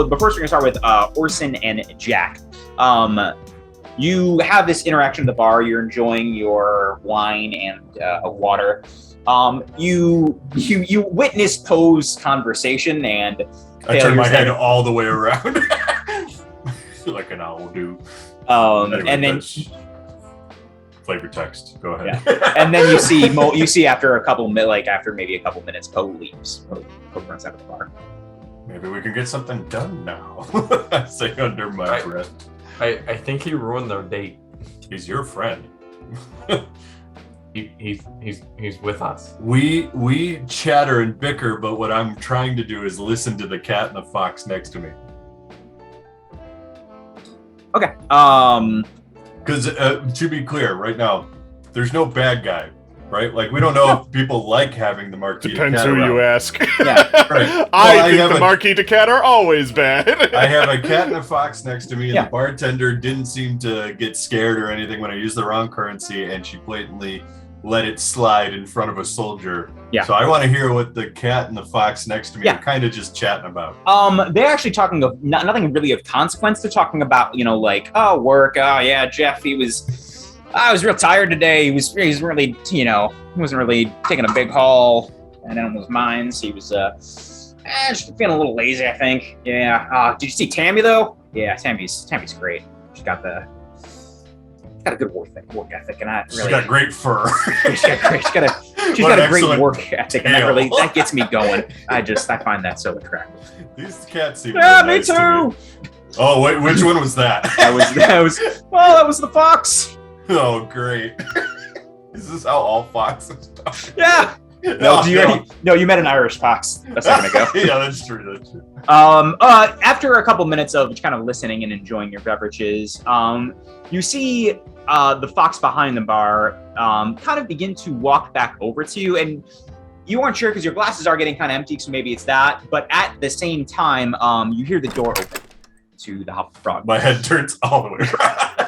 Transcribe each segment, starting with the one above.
but first we're gonna start with Orson and Jack. You have this interaction at the bar. You're enjoying your wine and water. You witness Poe's conversation, and I turn my head all the way around, like an owl do. Anyway, and then flavor text. Go ahead. Yeah. And then you see after maybe a couple minutes, Poe leaves. Poe runs out of the bar. Maybe we can get something done now. I say under my breath. I think he ruined their date. He's your friend. He's with us. We chatter and bicker, but what I'm trying to do is listen to the cat and the fox next to me. Okay. Because to be clear, right now, there's no bad guy, right? Like, we don't know if people like having the Marquis Depends deCat who around. you ask. Yeah, right. I think the Marquis deCat are always bad. I have a cat and a fox next to me, and Yeah. the bartender didn't seem to get scared or anything when I used the wrong currency, and she blatantly let it slide in front of a soldier. Yeah. So I want to hear what the cat and the fox next to me Yeah. are kind of just chatting about. They're actually talking of nothing really of consequence. They're talking about, like, work. Oh yeah, Jeff, I was real tired today. He was really, he wasn't really taking a big haul and in those mines. He was just feeling a little lazy, I think. Yeah. Did you see Tammy though? Yeah, Tammy's great. She's got a good work ethic, and I really. She's got great fur. She's got a great work ethic, and that gets me going. I find that so attractive. These cats seem Yeah, really nice me to too. Oh wait, which one was that? That was the fox. Oh great. Is this how all foxes talk? Yeah. No, you met an Irish fox a second ago. Yeah, that's true. After a couple minutes of kind of listening and enjoying your beverages, you see the fox behind the bar kind of begin to walk back over to you, and you aren't sure because your glasses are getting kind of empty, so maybe it's that. But at the same time, you hear the door open to the Hop Frog. My head turns all the way around.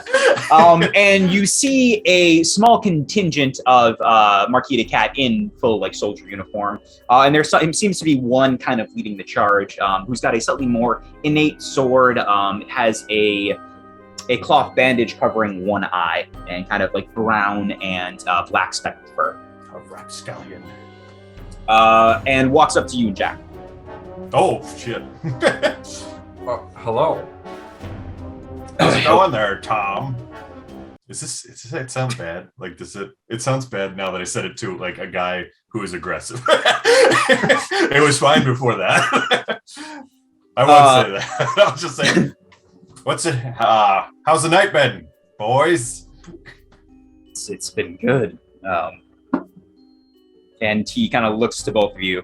And you see a small contingent of Marquis deCat in full soldier uniform, and there seems to be one kind of leading the charge, who's got a slightly more innate sword, has a cloth bandage covering one eye, and kind of brown and black speckled fur. A rapscallion. And walks up to you, Jack. Oh shit. Hello. How's it going there, Tom? Does it sound bad? It sounds bad now that I said it to a guy who is aggressive. It was fine before that. I won't say that. I'll just say, how's the night been, boys? It's been good. And he kind of looks to both of you.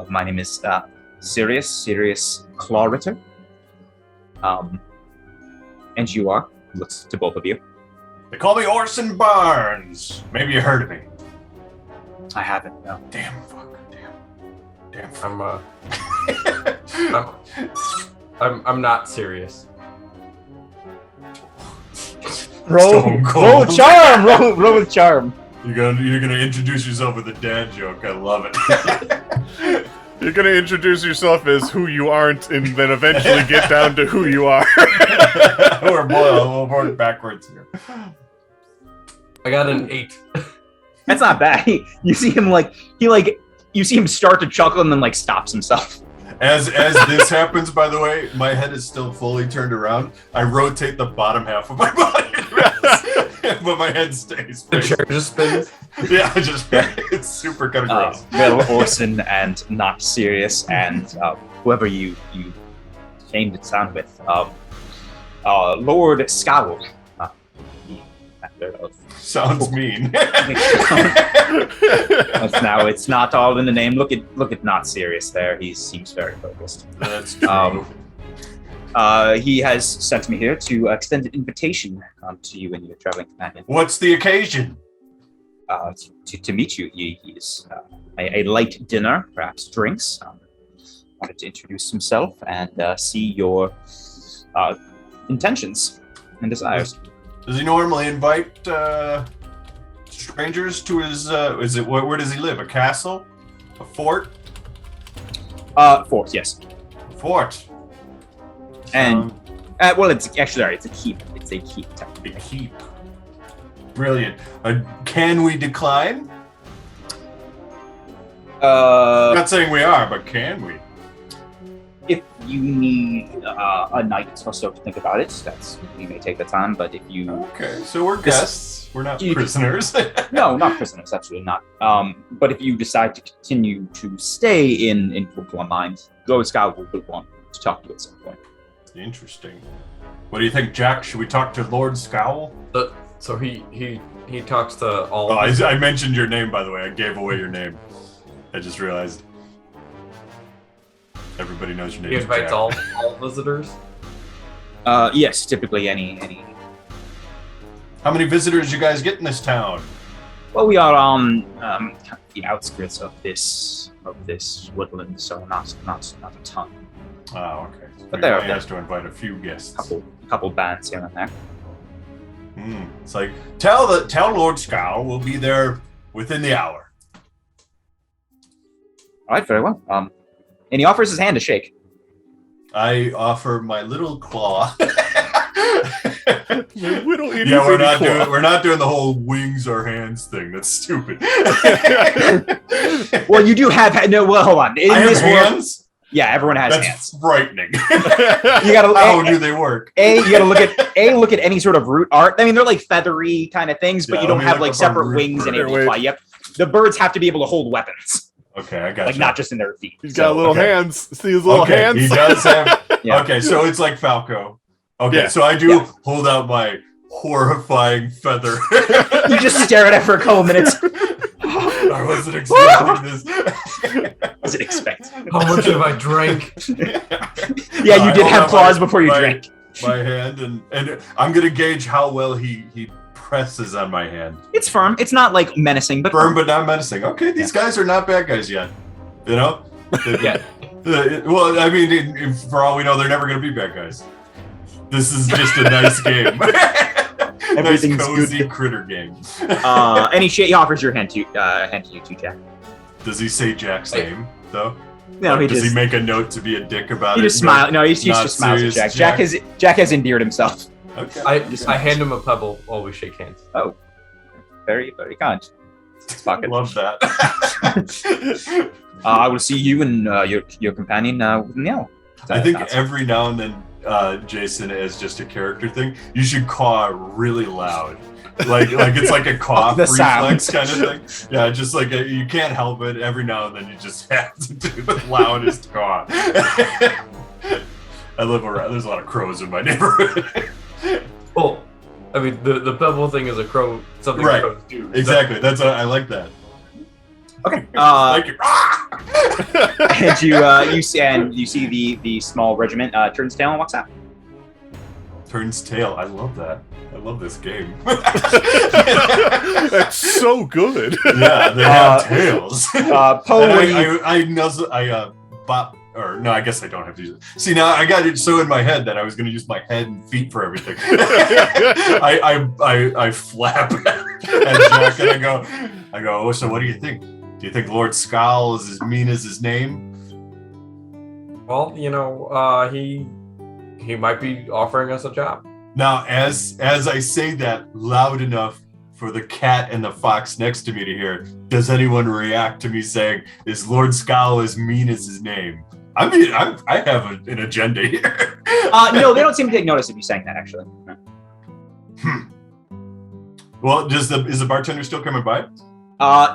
My name is Sirius Clawritter. And you are? Looks to both of you. They call me Orson Barnes. Maybe you heard of me. I haven't, no. Damn fuck. Damn fuck. I'm not serious. Roll charm. Roll with charm. You're gonna introduce yourself with a dad joke. I love it. You're gonna introduce yourself as who you aren't, and then eventually get down to who you are. We'll work backwards here. I got an 8. That's not bad. You see him you see him start to chuckle and then stops himself. As this happens, by the way, my head is still fully turned around. I rotate the bottom half of my body, but my head stays. The chair just spins. Yeah, it's super kind of gross. Well, Orson and not serious, and whoever you came to town with, Lord Scowl. Sounds mean. Now it's not all in the name. Look at not serious there. He seems very focused. That's true. He has sent me here to extend an invitation to you and your traveling companion. What's the occasion? To meet you. He is a light dinner, perhaps drinks. Wanted to introduce himself and see your intentions and desires. Does he normally invite strangers to his? Where does he live? A castle? A fort? Fort, yes. Fort. And well, it's actually it's a keep. It's a keep. A keep. Brilliant. Can we decline? I'm not saying we are, but can we? If you need a night or so to think about it, we may take the time. But if you Okay, so we're guests. We're not prisoners. no, not prisoners, absolutely not. But if you decide to continue to stay in Coolclaw Mine, Lord Scout will want to talk to you at some point. Interesting. What do you think, Jack? Should we talk to Lord Scowl? So he talks to all. Oh, I mentioned your name, by the way. I gave away your name. I just realized. Everybody knows your name. He invites all visitors. Yes, typically any. How many visitors you guys get in this town? Well, we are on the outskirts of this woodland, so not a ton. Oh, okay. But he there has to invite a few guests. Couple bands here and there. It's like tell Lord Scowl we'll be there within the hour. All right, very well. And he offers his hand to shake. I offer my little claw. We're not doing the whole wings or hands thing. That's stupid. Well, you do have no. Well, hold on. I have hands. Yeah, everyone has That's hands. frightening. You gotta. How do they work? You gotta look at any sort of root art. I mean, they're like feathery kind of things, but you don't have like separate wings and able to fly. Yep. The birds have to be able to hold weapons. Okay, I got like not just in their feet. He's got little hands. See his little hands? He does have. Yeah. Okay, so it's like Falco. Okay, so I do hold out my horrifying feather. You just stare at it for a couple minutes. I wasn't expecting this. Wasn't expect. How much have I drank? Yeah, you did have claws before you drank. My hand, and I'm gonna gauge how well he presses on my hand. It's firm. It's not like menacing, but firm, but not menacing. Okay, these guys are not bad guys yet. You know? Yeah. Well, I mean, for all we know, they're never gonna be bad guys. This is just a nice game. Nice cozy critter game. And he offers your hand to you too, Jack. Does he say Jack's name though? No, does he make a note to be a dick about it? He just smiles. No, he just smiles at Jack. Jack has endeared himself. Okay. I hand him a pebble while we shake hands. Oh, very, very kind. Love that. I will see you and your companion within the hour. I think every now and then, Jason, as just a character thing, you should caw really loud. Like it's like a cough reflex kind of thing. Yeah, just like you can't help it. Every now and then you just have to do the loudest caw. I live around. There's a lot of crows in my neighborhood. Well, I mean the pebble thing is a crow. Something right. crows do. Exactly. That's I like that. Okay. Thank you. And you see the small regiment turns tail and walks out. Turns tail. I love that. I love this game. That's so good. Yeah, they have tails. Poe, I guess I don't have to use it. See, now I got it so in my head that I was going to use my head and feet for everything. I flap at Jack and I go, oh, so what do you think? Do you think Lord Scowl is as mean as his name? Well, he might be offering us a job. Now, as I say that loud enough for the cat and the fox next to me to hear, does anyone react to me saying, is Lord Scowl as mean as his name? I mean, I have an agenda here. No, they don't seem to take notice of you saying that, actually. No. Well, is the bartender still coming by?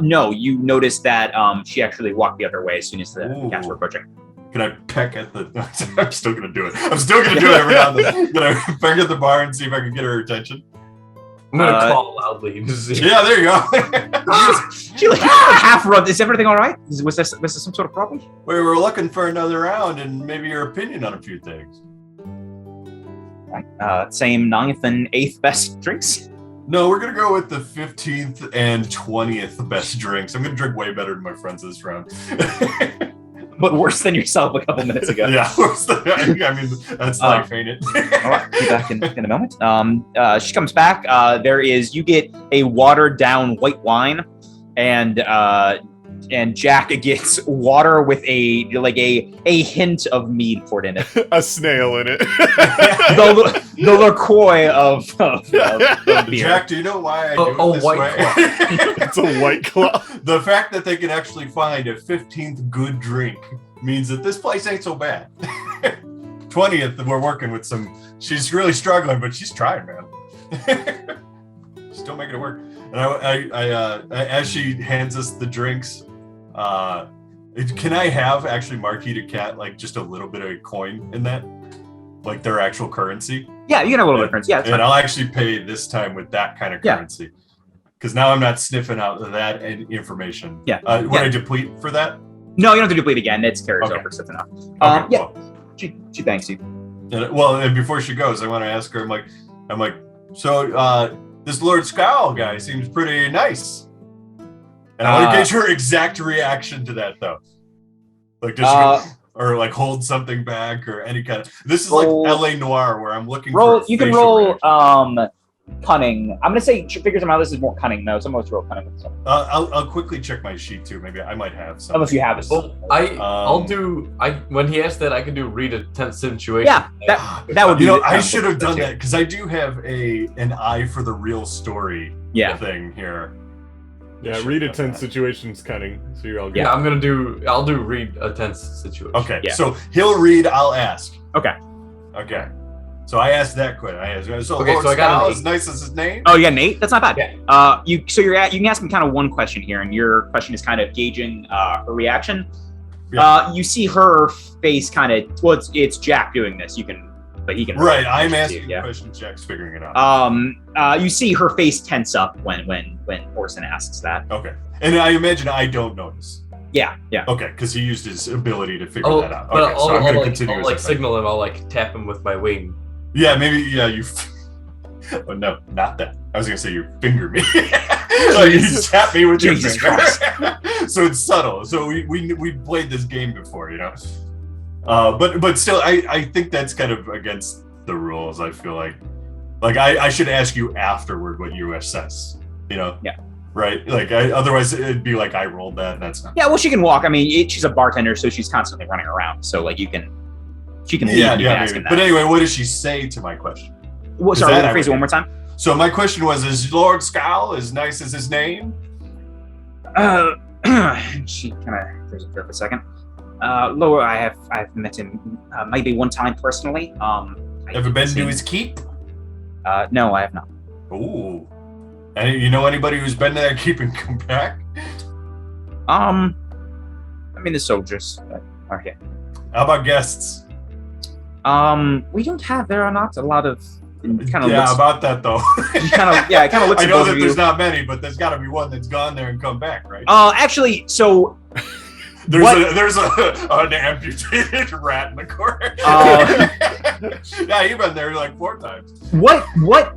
No, you notice that she actually walked the other way as soon as the cats were approaching. Can I peck at the... I'm still going to do it. I'm still going to do it every now and then. Can I peck at the bar and see if I can get her attention? I'm going to call loudly. Yeah, there you go. She half rubbed. Is everything all right? Was this some sort of problem? We were looking for another round and maybe your opinion on a few things. Right. Same 9th and 8th best drinks? No, we're going to go with the 15th and 20th best drinks. I'm going to drink way better than my friends this round. But worse than yourself a couple minutes ago. Yeah, I mean, that's life, ain't it? All right, be back in a moment. She comes back. You get a watered down white wine, and and Jack gets water with a hint of mead poured in it. A snail in it. the LaCroix of beer. Jack, do you know why I do it this White way? Claw. It's a White Claw. The fact that they can actually find a 15th good drink means that this place ain't so bad. 20th, we're working with some. She's really struggling, but she's trying, man. Still making it work. And I as she hands us the drinks, can I have actually Marquis deCat like just a little bit of coin in that, like their actual currency? Yeah, you can have a little bit of currency. Yeah, and I'll actually pay this time with that kind of currency. Because now I'm not sniffing out that information. Yeah. Would I deplete for that? No, you don't have to deplete again. It's carries over stuff enough. Okay, yeah. She thanks you. And before she goes, I want to ask her. I'm like, so this Lord Scowl guy seems pretty nice. And I want to gauge her exact reaction to that, though. Like, does she go, or like hold something back, or any kind of? This is like LA Noir, where I'm looking. You can roll cunning. I'm gonna say figure some out. This is more cunning though. Some of us roll cunning with some. I'll quickly check my sheet too. Maybe I might have some. Unless you have it. Well, I'll do. When he asked that, I can do read a tense situation. Yeah, that would be. I should have done that because I do have an eye for the real story. Thing here. Yeah, read a tense situation's cunning, so you're all good. Yeah, I'll do read a tense situation. Okay, so he'll read. I'll ask. Okay. So I asked that question. So Lord I got as nice as his name. Oh, you got an 8? That's not bad. Yeah. You can ask me kind of one question here, and your question is kind of gauging her reaction. Yeah. You see her face kind of. Well, it's Jack doing this. But he can. Right. I'm asking questions. Jack's figuring it out. You see her face tense up when Orson asks that. Okay. And I imagine I don't notice. Yeah. Okay, because he used his ability to figure that out. But Okay, so I'm going to continue. I'll signal him. I'll tap him with my wing. Yeah, maybe. Yeah, you. Oh no, not that. I was going to say you finger me. So you tap me with your finger. So it's subtle. So we played this game before, you know. But still, I think that's kind of against the rules. I feel like I should ask you afterward what you assess. You know. Yeah. Right. Like otherwise it'd be like I rolled that. And that's not. Yeah. Well, she can walk. I mean, she's a bartender, so she's constantly running around. So like she can leave. Yeah. Ask Maybe. But anyway, what does she say to my question? Well, sorry, rephrase it one more time. So my question was: is Lord Scowl as nice as his name? She kind of freezes for a second. Lower, I've met him maybe one time personally. Ever been to his keep? No, I have not. Ooh. And you know anybody who's been to that keep and come back? I mean the soldiers that are here. How about guests? We don't have. There are not a lot of. Kind of about that though. It kind of looks. I know that there's not many, but there's got to be one that's gone there and come back, right? Actually, so. There's an amputated rat in the corner. Yeah, you've been there like 4 times. What?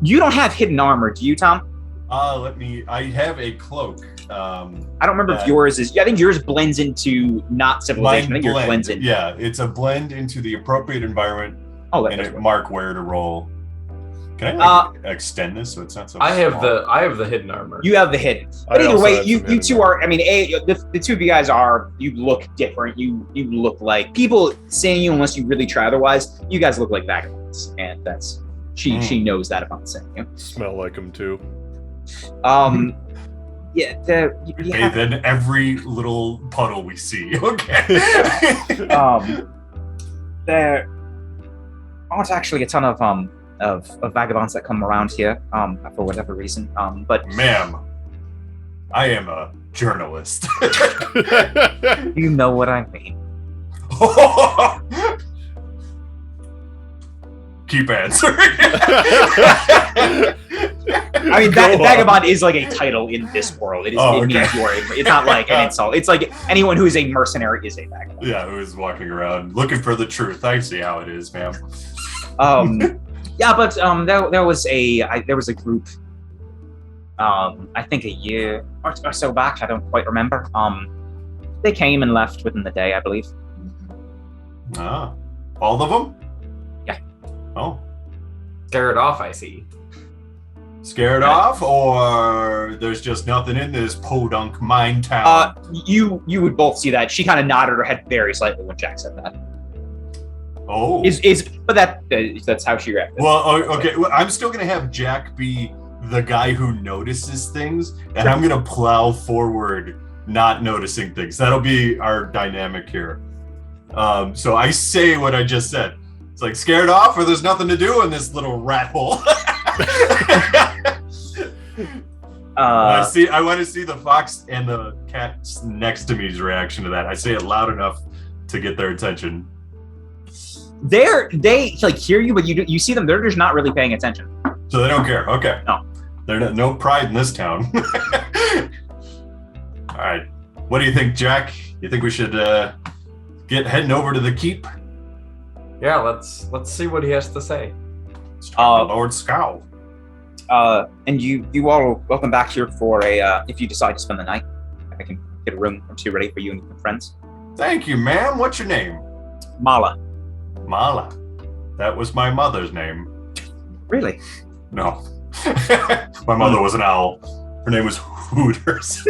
You don't have hidden armor, do you, Tom? I have a cloak. I don't remember if yours is. I think yours blends into not civilization. I think yours blends in. Yeah, it's a blend into the appropriate environment. And it mark where to roll. Can I extend this so it's not so? I have the hidden armor. You have the hidden. But either way, you two are. I mean, the two of you guys are. You look different. You look like people seeing you unless you really try otherwise. You guys look like vagabonds, and that's she knows that about seeing you. Smell like them too. Yeah. Then every little puddle we see. Okay. There aren't actually a ton of vagabonds that come around here for whatever reason. But ma'am, I am a journalist. You know what I mean. Keep answering. I mean, vagabond is like a title in this world. It means you are. It's not like an insult. It's like anyone who is a mercenary is a vagabond. Yeah, who is walking around looking for the truth. I see how it is, ma'am. Yeah, but there was a group. I think a year or so back. I don't quite remember. They came and left within the day, I believe. Ah, all of them? Yeah. Oh. Scared off, I see. Scared off, or there's just nothing in this podunk mine town? You would both see that. She kind of nodded her head very slightly when Jack said that. Oh. But that's how she reacted. Well, okay. Well, I'm still gonna have Jack be the guy who notices things, and I'm gonna plow forward, not noticing things. That'll be our dynamic here. So I say what I just said. It's like scared off, or there's nothing to do in this little rat hole. I want to see the fox and the cat next to me's reaction to that. I say it loud enough to get their attention. They like hear you, but you see them. They're just not really paying attention. So they don't care. Okay. No. There's no pride in this town. All right. What do you think, Jack? You think we should get heading over to the keep? Yeah, let's see what he has to say. Let's talk to Lord Scow. And you all are welcome back here for if you decide to spend the night. I can get a room or two ready for you and your friends. Thank you, ma'am. What's your name? Mala. Mala. That was my mother's name. Really? No. My mother was an owl. Her name was Hooters.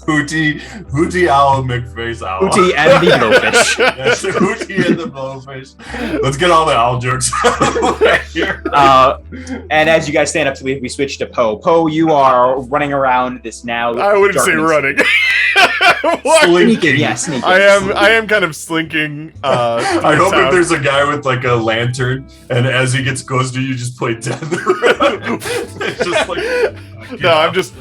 Hootie Owl McFace Owl. Hootie and the Blowfish. Yes, Hootie and the Blowfish. Let's get all the owl jokes right here. And as you guys stand up to leave, we switch to Poe. Poe, you are running around this now. I wouldn't say running. Sneaking, yeah, sneaking. I am kind of slinking. I hope that there's a guy with like a lantern, and as he gets close to you, just play dead. It's just like no, I'm just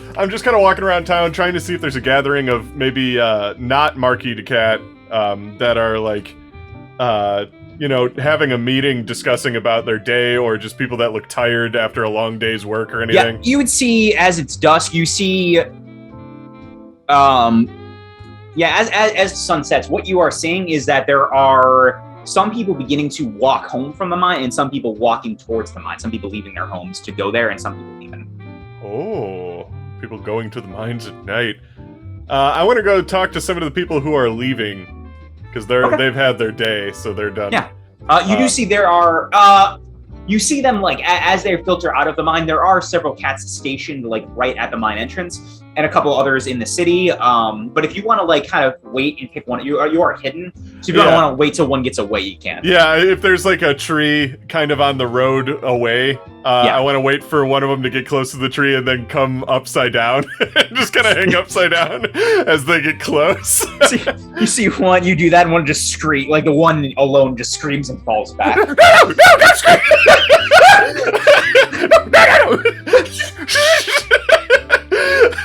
kind of walking around town trying to see if there's a gathering of maybe not Marquis deCat that are like having a meeting discussing about their day, or just people that look tired after a long day's work or anything. Yeah, you would see as it's dusk, you see as the sun sets, what you are seeing is that there are some people beginning to walk home from the mine and some people walking towards the mine. Some people leaving their homes to go there and some people leaving. Oh, people going to the mines at night. I want to go talk to some of the people who are leaving because they've had their day, so they're done. Yeah. You do see there are you see them like as they filter out of the mine. There are several cats stationed like right at the mine entrance, and a couple others in the city. But if you want to like kind of wait and pick one, you are hidden. So if you don't want to wait till one gets away, you can. Yeah, if there's like a tree kind of on the road away, I want to wait for one of them to get close to the tree and then come upside down, just kind of hang upside down as they get close. So you see one, you do that, and one just scream like the one alone just screams and falls back. No, don't scream! No.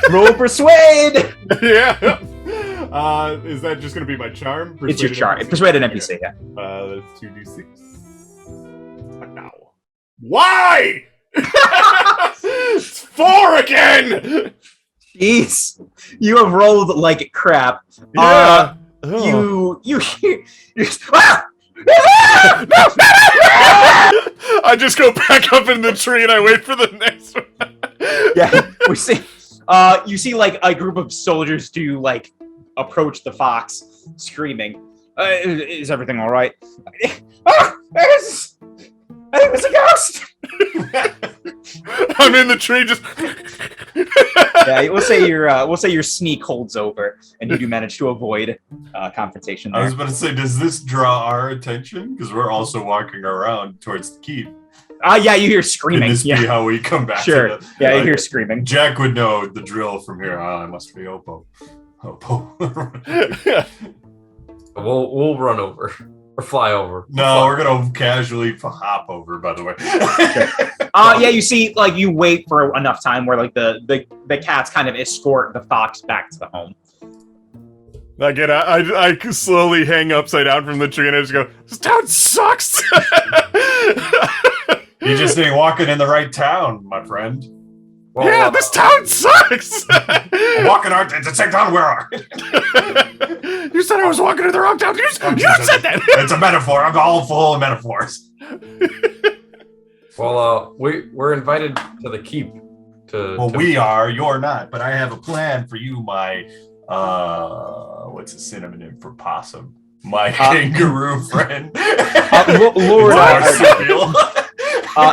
Roll persuade. Yeah. Is that just going to be my charm? It's your charm. Persuade an NPC. Yeah. That's 2d6. Now. Why? It's 4 again. Jeez, you have rolled like crap. Yeah. You I just go back up in the tree and I wait for the next one. Yeah, we see. You see like a group of soldiers do like approach the fox, screaming. Is everything all right? I think it was a ghost. I'm in the tree, just. Yeah, we'll say your sneak holds over, and you do manage to avoid confrontation there. I was about to say, does this draw our attention? Because we're also walking around towards the keep. Yeah, you hear screaming. Can this be how we come back? Sure. To you hear screaming. Jack would know the drill from here. I must be Oppo. We'll run over or fly over. No, we're gonna casually hop over. By the way. Yeah, you see, like you wait for enough time where like the cats kind of escort the fox back to the home. Again, I slowly hang upside down from the tree and I just go, "This town sucks." You just ain't walking in the right town, my friend. Well, yeah, this town sucks. Walking out at the same town. Where are? You said I was walking in the wrong town. You said that. It's a metaphor. I'm all full of metaphors. Well, we're invited to the keep. We are. You're not. But I have a plan for you, my what's a synonym for possum? My kangaroo friend. Lord,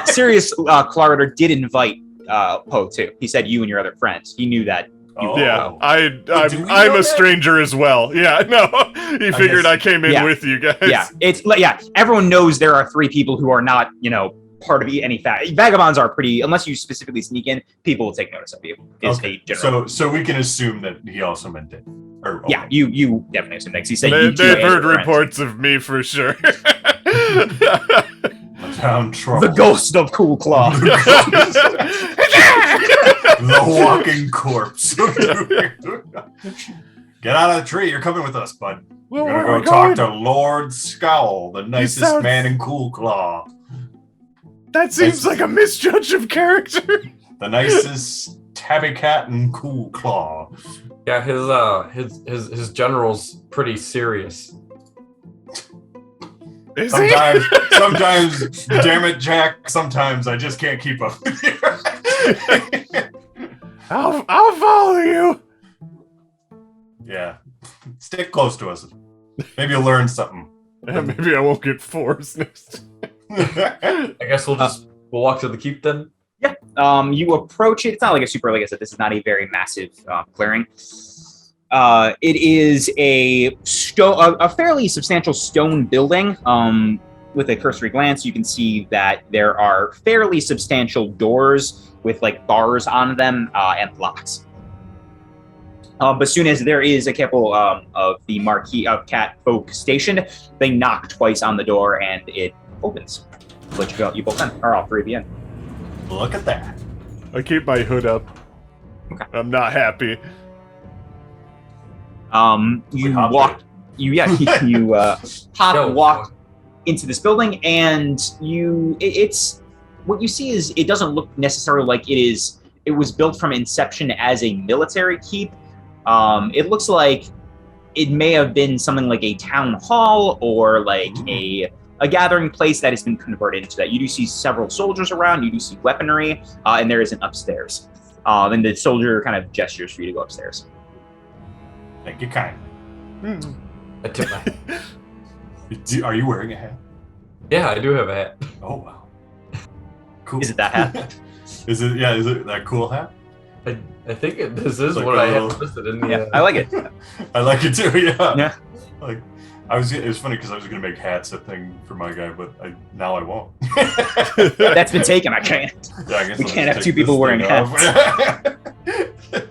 Sirius Clariter did invite Poe too. He said you and your other friends. He knew that. Yeah, I'm a stranger as well. Yeah, no, he figured I came in with you guys. Yeah, everyone knows there are 3 people who are not, part of any fact. Vagabonds are pretty, unless you specifically sneak in, people will take notice of you. So we can assume that he also meant it. Yeah, you definitely assume that. He said they've heard reports of me for sure. The ghost of Coolclaw. The walking corpse. Get out of the tree. You're coming with us, bud. We're going to go talk to Lord Scowl, the nicest man in Coolclaw. That seems like a misjudge of character. The nicest tabby cat in Coolclaw. Yeah, his general's pretty serious. Sometimes, damn it, Jack. Sometimes I just can't keep up with you. I'll follow you. Yeah, stick close to us. Maybe you'll learn something. Yeah, maybe I won't get forced next. I guess we'll walk to the keep then. Yeah. You approach it. It's not like a super. Like I said, this is not a very massive clearing. It is a fairly substantial stone building. With a cursory glance, you can see that there are fairly substantial doors with like bars on them and locks. But as soon as there is a couple of the Marquis of Cat folk stationed, they knock twice on the door and it opens. Let you go. You both in, or all 3 of you in. Look at that. I keep my hood up. Okay. I'm not happy. You walk. You walk into this building, and it's what you see is it doesn't look necessarily like it was built from inception as a military keep. It looks like it may have been something like a town hall or like a gathering place that has been converted into that. You do see several soldiers around, you do see weaponry, and there is an upstairs. And the soldier kind of gestures for you to go upstairs. Thank you kindly. I tip my hat. Are you wearing a hat? Yeah, I do have a hat. Oh, wow. Cool. Is it that hat? Is it that cool hat? I think this is like what I have listed in the... Yeah, I like it. I like it too, yeah. Yeah. Like, it was funny because I was going to make hats a thing for my guy, but now I won't. That's been taken, I can't. Yeah, I guess We I'll can't just have take 2 people this wearing thing hats. off.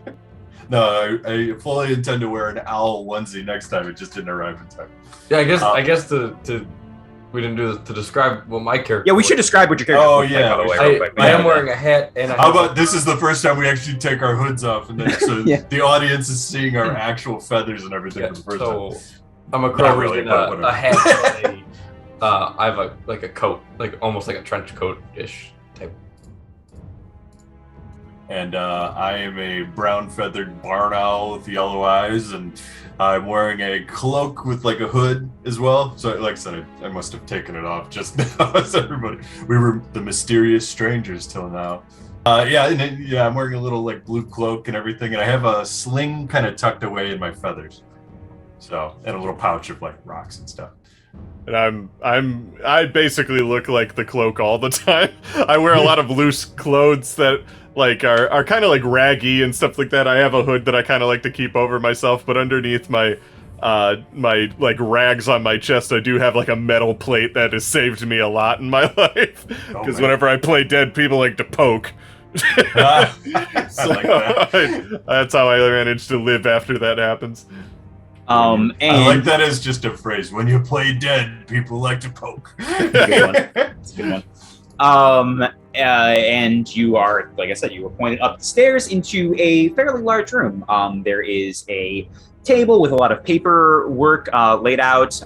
No, I fully intend to wear an owl onesie next time. It just didn't arrive in time. Yeah, I guess to we didn't do this to describe what my character. Yeah, we should describe what your character looks like, by the way, real quick. I am wearing a hat and How about this is the first time we actually take our hoods off, and then so Yeah. the audience is seeing our actual feathers and everything for the first time. I'm a crow really, in but whatever. a hat and I have a coat, like almost like a trench coat-ish type. And I am a brown feathered barn owl with yellow eyes, and I'm wearing a cloak with like a hood as well. So, like I said, I must have taken it off just now. As everybody, we were the mysterious strangers till now. I'm wearing a little like blue cloak and everything, and I have a sling kind of tucked away in my feathers. So, and a little pouch of like rocks and stuff. And I basically look like the cloak all the time. I wear a lot of loose clothes that like are kind of like raggy and stuff like that. I have a hood that I kind of like to keep over myself, but underneath my like rags on my chest, I do have like a metal plate that has saved me a lot in my life. Because whenever I play dead, people like to poke. I like that. That's how I managed to live after that happens. And I like that as just a phrase. When you play dead, people like to poke. It's a good one. And you are, like I said, you were pointed up the stairs into a fairly large room. There is a table with a lot of paperwork laid out.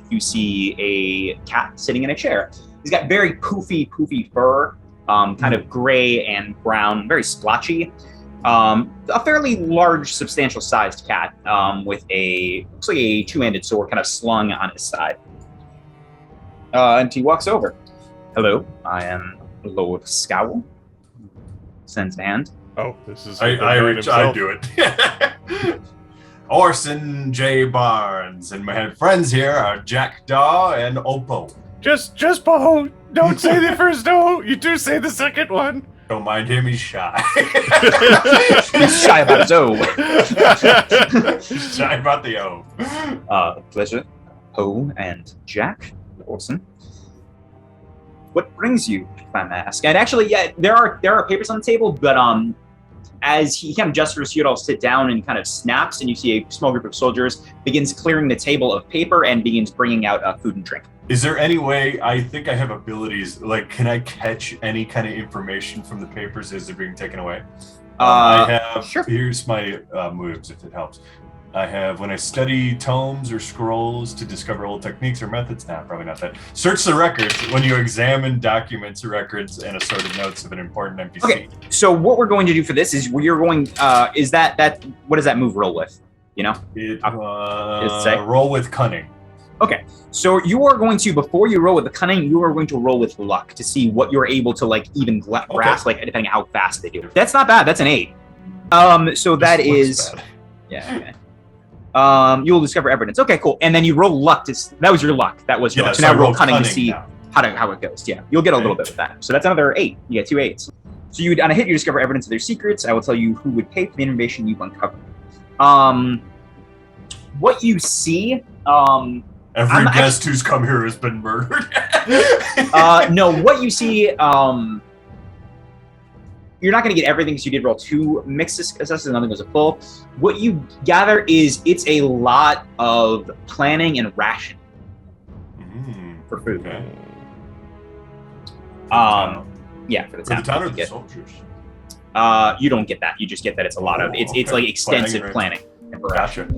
You see a cat sitting in a chair. He's got very poofy fur, kind of gray and brown, very splotchy. A fairly large, substantial-sized cat with looks like a two-handed sword kind of slung on his side. And he walks over. Hello, I am Lord Scowl. Sends a hand. Oh, this is I do it. Orson J. Barnes and my friends here are Jackdaw and Oppo. Just Poe. Don't say the first O. You do say the second one. Don't mind him, he's shy. He's shy about his O. He's shy about the O. Pleasure. Ho and Jack. Awesome. What brings you, if I may ask? And actually, yeah, there are papers on the table, but as he kind of gestures, you all sit down and kind of snaps, and you see a small group of soldiers begins clearing the table of paper and begins bringing out food and drink. Is there any way, I think I have abilities, like, can I catch any kind of information from the papers as they're being taken away? I have, sure. Here's my moves, if it helps. I have, when I study tomes or scrolls to discover old techniques or methods, probably not that. Search the records, when you examine documents, records, and assorted notes of an important NPC. Okay, so what we're going to do for this is you're going, is that what does that move roll with? You know? Roll with cunning. Okay, so you are going to, before you roll with the cunning, you are going to roll with luck to see what you're able to, like, even grasp, like, depending how fast they do. That's not bad, that's an 8. So that is... Bad. Yeah, okay. You will discover evidence. Okay, cool. And then you roll luck that was your luck. That was your luck. So now roll cunning to see how it goes. Yeah, you'll get a little bit with that. So that's another 8. You get 2 8s. So you would, on a hit, you discover evidence of their secrets. I will tell you who would pay for the information you've uncovered. What you see... Every guest who's come here has been murdered. No, what you see, you're not going to get everything because you did roll 2 mixed assessments, nothing goes a full. What you gather is it's a lot of planning and rationing for food. Okay. Yeah, for the town. For the town or the soldiers? You don't get that. You just get that it's a lot of it's like extensive planning and Gotcha.